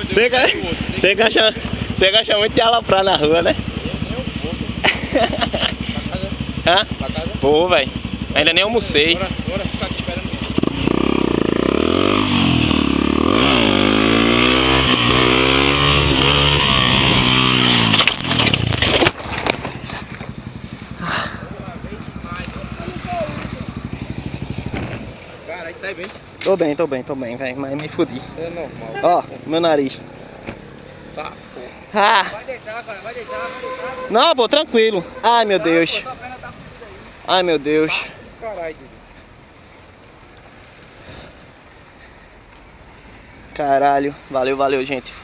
Você gosta muito de aloprar na rua, né? Nem um pouco. Hã? Pra casa? Pô, velho. Ainda nem almocei. Bora ficar aqui esperando. Caralho, tá bem? Tô bem, velho. Mas me fudi. É normal. Ó, meu nariz. Tá, pô. Ah! Vai deitar, cara. Vai deitar. Não, pô, tranquilo. Ai, meu Deus. Tua perna tá fudida aí. Ai, meu Deus. Caralho, Dudu. Caralho. Valeu, gente.